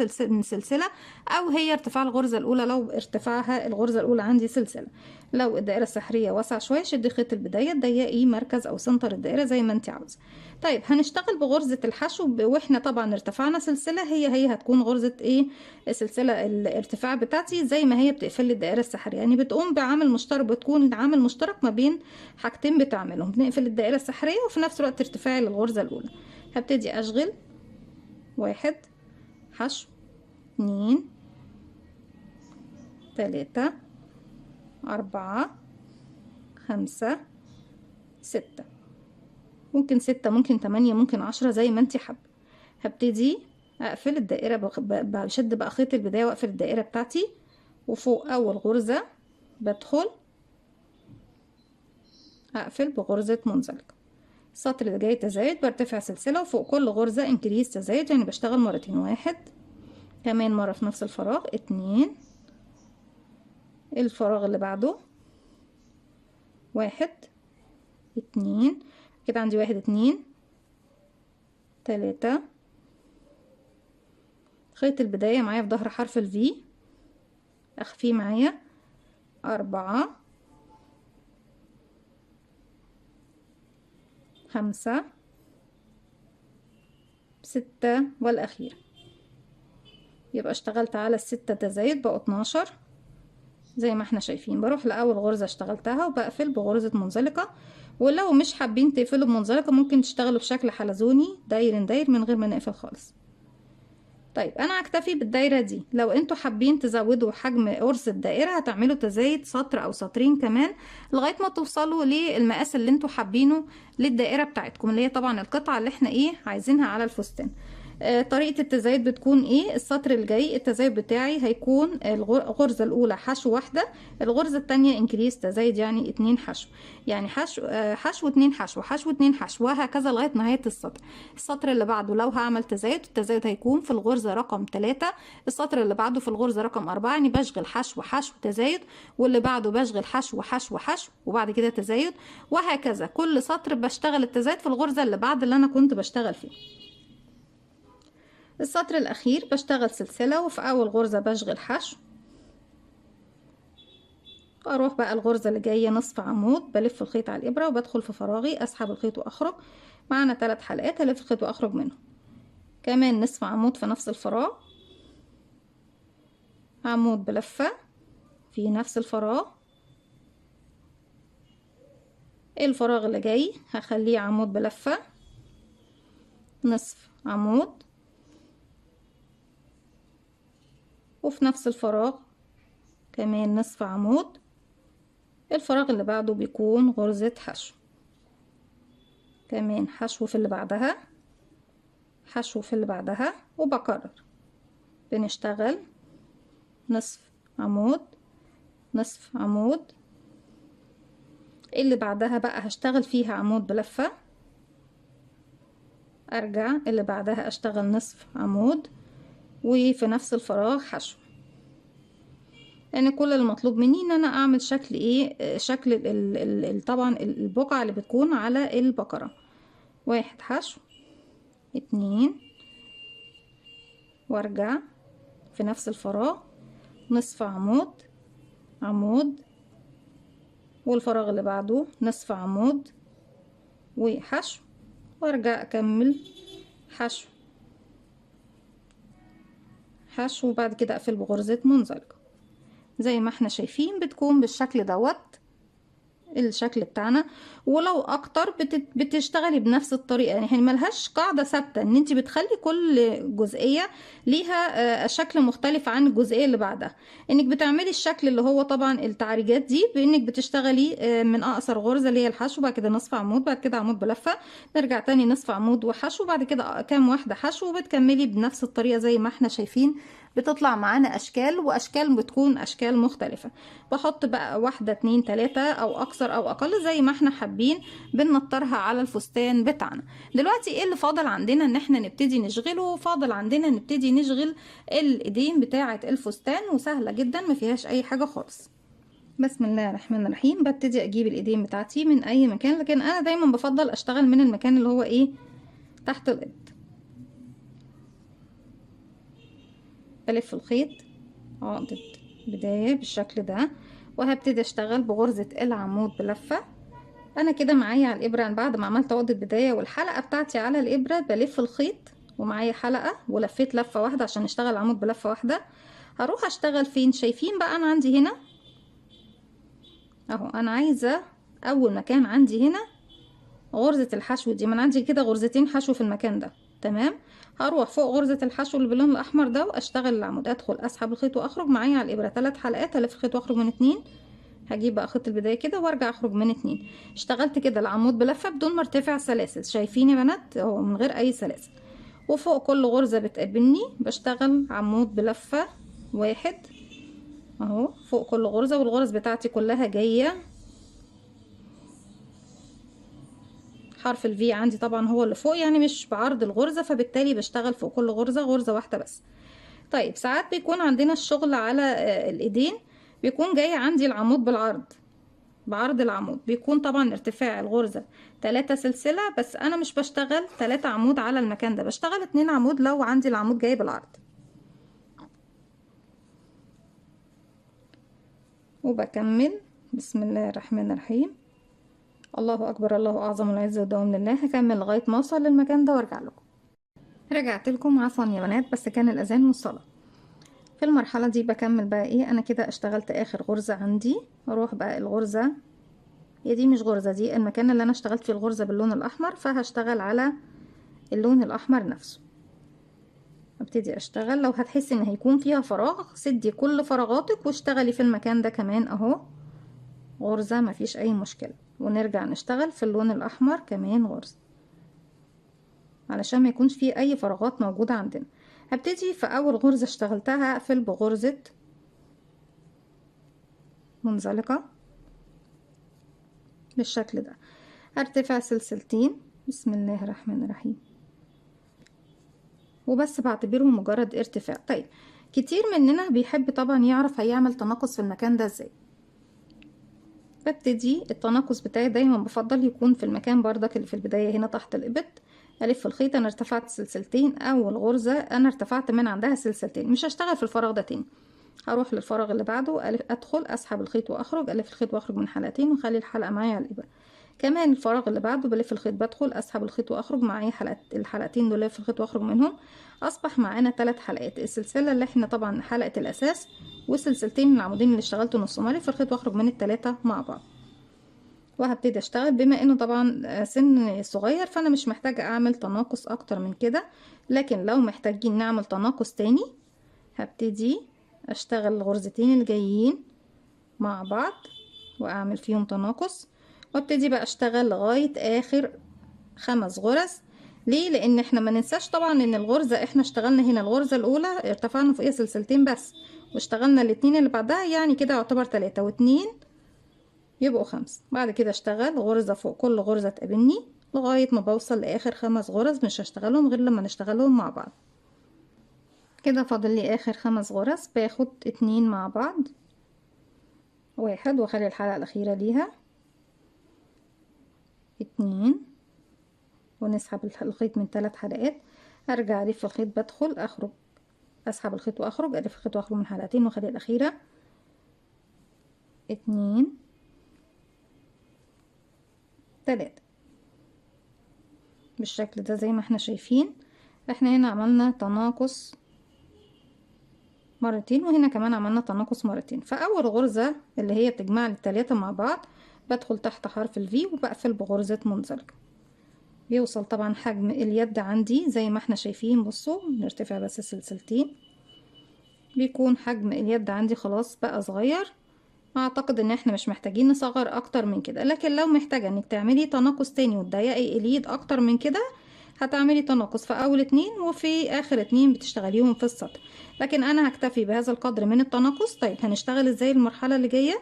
سلسلة، او هي ارتفاع الغرزة الاولى لو ارتفاعها الغرزة الاولى عندي سلسلة. لو الدائرة السحرية واسعة شوية شدي خيط البداية تضيقي مركز او سنتر الدائرة زي ما انت عاوزة. طيب هنشتغل بغرزة الحشو، واحنا طبعا ارتفعنا سلسلة، هي هتكون غرزة ايه السلسلة الارتفاع بتاعتي زي ما هي بتقفل لي الدائرة السحرية، يعني بتقوم بعمل مشترك، بتكون عامل مشترك ما بين حاجتين بتعملهم، بنقفل الدائرة السحرية وفي نفس الوقت ارتفاعي للغرزة الأولى. هبتدي أشغل 1 حشو 2 3 4 5 6، ممكن 6 ممكن 8 ممكن 10 زي ما انت حابة. هبتدي اقفل الدائرة بشد بقى خيط البداية واقفل الدائرة بتاعتي، وفوق اول غرزة بدخل اقفل بغرزة منزلقة. السطر اللي جاي تزايد برتفع سلسلة، وفوق كل غرزة انكريس تزايد، يعني بشتغل مرتين، 1 كمان مرة في نفس الفراغ، 2 الفراغ اللي بعده 1 2 كده عندي 1 2 3 خيط البداية معايا في ظهر حرف الفي اخفيه معايا 4 5 6 والأخير. يبقى اشتغلت على الستة تزايد بقوا 12 زي ما احنا شايفين. بروح لأول غرزة اشتغلتها وبقفل بغرزة منزلقة، ولو مش حابين تقفلوا بمنزلقة ممكن تشتغلوا بشكل حلزوني داير من غير ما نقفل خالص. طيب انا هكتفي بالدايرة دي، لو انتوا حابين تزودوا حجم قرص الدائرة هتعملوا تزايد سطر او سطرين كمان لغاية ما توصلوا للمقاس اللي انتوا حابينه للدائرة بتاعتكم، اللي هي طبعا القطعة اللي احنا ايه عايزينها على الفستان. طريقة التزايد بتكون ايه؟ السطر الجاي التزايد بتاعي هيكون الغرزة الاولى حشو واحدة، الغرزة التانية انكريس تزايد يعني 2 حشو، يعني حشو 2 حشو حشو 2 حشو، وهكذا لغاية نهاية السطر. السطر اللي بعده لو هعمل تزايد التزايد هيكون في الغرزة رقم 3، السطر اللي بعده في الغرزة رقم 4، يعني بشغل حشو حشو تزايد، واللي بعده بشغل حشو حشو حشو وبعد كده تزايد، وهكذا كل سطر بشتغل التزايد في الغرزة اللي بعد اللي انا كنت بشتغل فيه. السطر الاخير بشتغل سلسلة، وفي اول غرزة بشغل حشو، اروح بقى الغرزة اللي جاية نصف عمود بلف الخيط على الابرة وبدخل في فراغي اسحب الخيط واخرج، معانا 3 حلقات هلف الخيط واخرج منهم، كمان نصف عمود في نفس الفراغ، عمود بلفة في نفس الفراغ، الفراغ اللي جاي هخليه عمود بلفة، نصف عمود، وفي نفس الفراغ كمان نصف عمود. الفراغ اللي بعده بيكون غرزة حشو، كمان حشو في اللي بعدها، حشو في اللي بعدها، وبكرر. بنشتغل نصف عمود، نصف عمود. اللي بعدها بقى هشتغل فيها عمود بلفة، ارجع اللي بعدها اشتغل نصف عمود، وفي نفس الفراغ حشو. يعني كل المطلوب مني ان انا اعمل شكل ايه، شكل طبعا البقعة اللي بتكون على البقرة. واحد حشو، اتنين، وارجع في نفس الفراغ نصف عمود، عمود، والفراغ اللي بعده نصف عمود وحشو، وارجع اكمل حشو، حشو، وبعد كده اقفل بغرزة منزلقة. زي ما احنا شايفين بتكون بالشكل دوت الشكل بتاعنا. ولو اكتر بتشتغلي بنفس الطريقه، يعني ملهاش قاعده ثابته، ان انت بتخلي كل جزئيه ليها شكل مختلف عن الجزئيه اللي بعدها. انك بتعملي الشكل اللي هو طبعا التعريجات دي بانك بتشتغلي من اقصر غرزه اللي هي الحشو، بعد كده نصف عمود، بعد كده عمود بلفه، نرجع تاني نصف عمود وحشو، بعد كده كام واحده حشو، وبتكملي بنفس الطريقه زي ما احنا شايفين. بتطلع معانا اشكال، واشكال بتكون اشكال مختلفه. بحط بقى واحدة، اتنين، تلاتة، او اكثر او اقل زي ما احنا حابين، بننطرها على الفستان بتاعنا. دلوقتي ايه اللي فاضل عندنا؟ ان احنا نبتدي نشغله. فاضل عندنا نبتدي نشغل الايدين بتاعة الفستان، وسهلة جدا ما فيهاش اي حاجة خالص. بسم الله الرحمن الرحيم. ببتدي اجيب الايدين بتاعتي من اي مكان، لكن انا دايما بفضل اشتغل من المكان اللي هو ايه، تحت الابط. بلف الخيط عقدة بداية بالشكل ده، وهبتدي اشتغل بغرزة العمود بلفة. انا كده معايا على الابرة، بعد ما عملت عقدة بداية والحلقة بتاعتي على الابرة، بلف الخيط ومعايا حلقة، ولفيت لفة واحدة عشان اشتغل عمود بلفة واحدة. هروح اشتغل فين؟ شايفين بقى انا عندي هنا اهو، انا عايزة اول مكان عندي هنا غرزة الحشو دي، من عندي كده غرزتين حشو في المكان ده. تمام. هروح فوق غرزة الحشو اللي باللون الاحمر ده واشتغل العمود، ادخل اسحب الخيط واخرج معايا على الابرة 3 حلقات، الف الخيط واخرج من 2. هجيب بقى خيط البداية كده وارجع اخرج من 2. اشتغلت كده العمود بلفة بدون ما ارتفع سلاسل. شايفين يا بنات اهو من غير اي سلاسل. وفوق كل غرزة بتقابلني بشتغل عمود بلفة واحد اهو فوق كل غرزة، والغرز بتاعتي كلها جاية حرف الفي عندي طبعا هو اللي فوق، يعني مش بعرض الغرزة، فبالتالي بشتغل فوق كل غرزة غرزة واحدة بس. طيب ساعات بيكون عندنا الشغل على الايدين، بيكون جاي عندي العمود بالعرض، بعرض العمود بيكون طبعا ارتفاع الغرزة 3 سلسلة، بس انا مش بشتغل 3 عمود على المكان ده، بشتغل 2 عمود لو عندي العمود جاي بالعرض. وبكمل بسم الله الرحمن الرحيم. الله اكبر، الله اعظم، العز والدوام لله. هكمل لغاية ما اوصل للمكان ده وارجع لكم. رجعت لكم، عفوا يا بنات، بس كان الاذان والصلاة. في المرحلة دي بكمل بقى ايه، انا كده اشتغلت اخر غرزة عندي. اروح بقى الغرزة، هي دي مش غرزة، دي المكان اللي انا اشتغلت فيه الغرزة باللون الاحمر، فهشتغل على اللون الاحمر نفسه. ابتدي اشتغل. لو هتحسي ان هيكون فيها فراغ سدي كل فراغاتك واشتغلي في المكان ده كمان اهو غرزة، مفيش اي مشكلة. ونرجع نشتغل في اللون الاحمر كمان غرزة علشان ما يكونش فيه اي فراغات موجودة عندنا. هبتدي في اول غرزة اشتغلتها اقفل بغرزة منزلقة بالشكل ده. هرتفع سلسلتين بسم الله الرحمن الرحيم، وبس بعتبرهم مجرد ارتفاع. طيب كتير مننا بيحب طبعا يعرف هيعمل تناقص في المكان ده ازاي. ببتدي التناقص بتاعي دايما بفضل يكون في المكان بردك اللي في البداية هنا تحت الإبط. ألف الخيط، أنا ارتفعت سلسلتين، أول غرزة أنا ارتفعت من عندها سلسلتين، مش هشتغل في الفراغ ده تاني. هروح للفراغ اللي بعده، أدخل أسحب الخيط وأخرج، ألف الخيط وأخرج من حلقتين وأخلي الحلقة معايا على الإبرة. كمان الفراغ اللي بعده بلف الخيط، بدخل أسحب الخيط وأخرج معايا الحلقتين دول، ألف الخيط وأخرج منهم. أصبح معانا 3 حلقات، السلسلة اللي احنا طبعا حلقة الأساس، وسلسلتين من العمودين اللي اشتغلت نص، ألف الخيط وأخرج من ال3 مع بعض. وهبتدي اشتغل. بما انه طبعا سن صغير فانا مش محتاجة اعمل تناقص اكتر من كده، لكن لو محتاجين نعمل تناقص تاني هبتدي اشتغل الغرزتين الجايين مع بعض واعمل فيهم تناقص، وابتدي بقى اشتغل لغاية اخر 5 غرز. ليه؟ لان احنا ما ننساش طبعا ان الغرزة احنا اشتغلنا هنا الغرزة الاولى ارتفعنا فوقيها سلسلتين بس، واشتغلنا الاتنين اللي بعدها، يعني كده يعتبر 3 و2 يبقوا 5. بعد كده اشتغل غرزة فوق كل غرزة تقابلني لغاية ما بوصل لاخر 5 غرز، مش هشتغلهم غير لما نشتغلهم مع بعض. كده فاضل لي اخر 5 غرز، باخد 2 مع بعض، 1 واخلي الحلقة الاخيرة ليها 2، ونسحب الخيط من 3 حلقات، ارجع الف الخيط، بدخل اخرج، اسحب الخيط واخرج، الف الخيط واخرج من حلقتين واخلي الاخيرة 2 3 بالشكل ده. زي ما احنا شايفين احنا هنا عملنا تناقص مرتين، وهنا كمان عملنا تناقص مرتين. فاول غرزة اللي هي بتجمع لي ال3 مع بعض بدخل تحت حرف الفي وبقفل بغرزة منزلقة. بيوصل طبعا حجم اليد عندي زي ما احنا شايفين، بصوا نرتفع بس سلسلتين، بيكون حجم اليد عندي خلاص بقى صغير. اعتقد ان احنا مش محتاجين نصغر اكتر من كده، لكن لو محتاجة انك تعملي تناقص تاني وتضيقي اليد اكتر من كده هتعملي تناقص في اول 2 وفي اخر 2 بتشتغليهم في السطر، لكن انا هكتفي بهذا القدر من التناقص. طيب هنشتغل ازاي المرحلة اللي جاية؟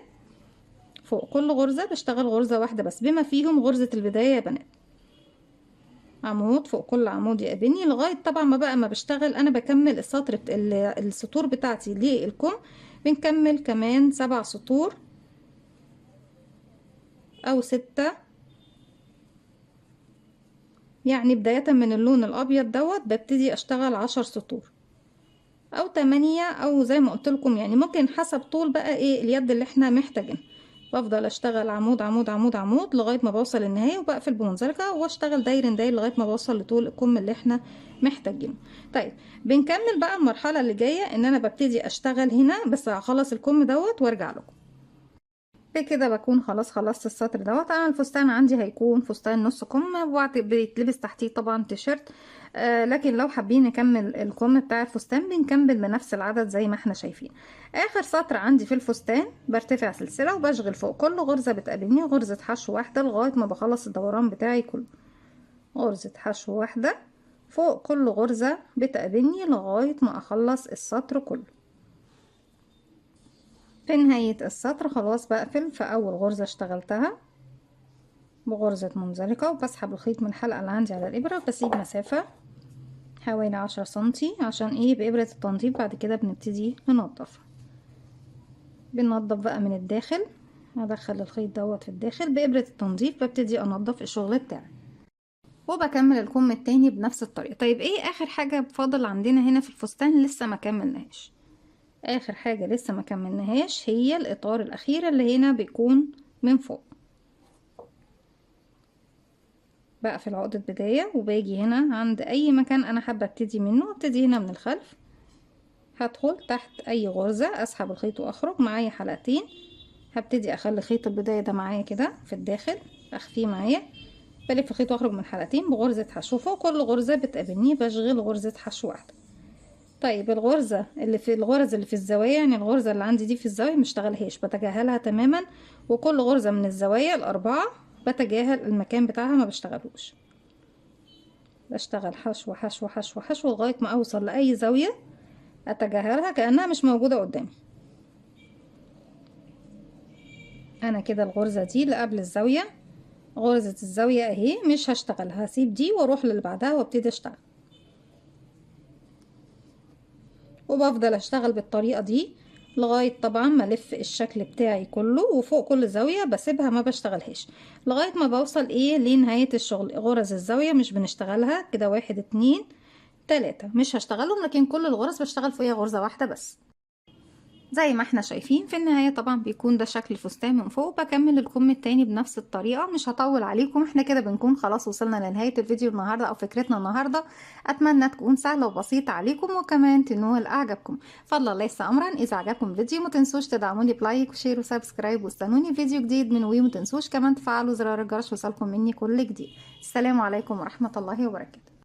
فوق كل غرزة بشتغل غرزة واحدة بس، بما فيهم غرزة البداية يا بنات. عمود فوق كل عمود يقابلني لغاية طبعا ما بقى ما بشتغل انا بكمل السطر السطور بتاعتي للكم. بنكمل كمان 7 سطور او 6، يعني بداية من اللون الابيض دوت ببتدي اشتغل 10 سطور او 8، او زي ما قلت لكم يعني ممكن حسب طول بقى ايه اليد اللي احنا محتاجينها. بفضل اشتغل عمود عمود عمود عمود لغايه ما بوصل للنهايه، وبقفل بمنزلقه واشتغل داير داير لغايه ما بوصل لطول الكم اللي احنا محتاجينه. طيب بنكمل بقى المرحله اللي جايه ان انا ببتدي اشتغل هنا، بس هخلص الكم دوت وارجع لكم. بكده بكون خلاص خلصت السطر دوت. انا الفستان عندي هيكون فستان نص كم، بيتلبس تحتيه طبعا تيشيرت. لكن لو حابين نكمل الكم بتاع الفستان بنكمل بنفس العدد زي ما احنا شايفين. اخر سطر عندي في الفستان برتفع سلسلة وبشغل فوق كل غرزة بتقابلني غرزة حشو واحدة لغاية ما بخلص الدوران بتاعي كله. غرزة حشو واحدة فوق كل غرزة بتقابلني لغاية ما اخلص السطر كله. في نهاية السطر خلاص بقفل في اول غرزة اشتغلتها بغرزة منزلقة، وبسحب الخيط من الحلقة اللي عندي على الإبرة، بسيب مسافة حوالي 10 سنتي عشان ايه بإبرة التنظيف. بعد كده بنبتدي ننضف، بننضف بقى من الداخل. هدخل الخيط دوت في الداخل بإبرة التنظيف، ببتدي انضف الشغل بتاعي وبكمل الكم التاني بنفس الطريقة. طيب ايه اخر حاجة فاضل عندنا هنا في الفستان لسه ما كملناهاش؟ اخر حاجة لسه ما كملناهاش هي الاطار الاخير اللي هنا بيكون من فوق. بقفل عقدة بداية وباجي هنا عند اي مكان انا حابة ابتدي منه، ابتدي هنا من الخلف، هدخل تحت اي غرزة اسحب الخيط واخرج معايا حلقتين. هبتدي اخلي خيط البداية ده معايا كده في الداخل، اخفيه معايا، بلف الخيط واخرج من حلقتين بغرزة حشو. فوق كل غرزة بتقابلني بشغل غرزة حشو واحدة. طيب الغرزة اللي في الزوايا، يعني الغرزة اللي عندي دي في الزاوية مشتغلهاش، بتجاهلها تماما، وكل غرزة من الزوايا الاربعة بتجاهل المكان بتاعها ما بشتغلوش. بشتغل حشو حشو حشو حشو لغاية ما اوصل لاي زاوية اتجاهلها كأنها مش موجودة قدامي. انا كده الغرزة دي اللي قبل الزاوية، غرزة الزاوية اهي مش هشتغلها، هسيب دي واروح للي بعدها وابتدي اشتغل، وبفضل اشتغل بالطريقة دي لغاية طبعا ما الف الشكل بتاعي كله. وفوق كل زاوية بسيبها ما بشتغلهاش لغاية ما بوصل ايه لنهاية الشغل. غرز الزاوية مش بنشتغلها كده، 1 2 3 مش هشتغلهم، لكن كل الغرز بشتغل فيها غرزة واحدة بس. زي ما احنا شايفين في النهاية طبعا بيكون ده شكل الفستان من فوق. بكمل الكم التاني بنفس الطريقة، مش هطول عليكم، احنا كده بنكون خلاص وصلنا لنهاية الفيديو النهاردة او فكرتنا النهاردة. اتمنى تكون سهلة وبسيطة عليكم وكمان تنول اعجابكم. فضل ليس امرا، اذا عجبكم الفيديو ما تنسوش تدعموني بلايك وشير وسبسكرايب، واستنوني فيديو جديد من وي. ما تنسوش كمان تفعلوا زرار الجرس يوصلكم مني كل جديد. السلام عليكم ورحمة الله وبركاته.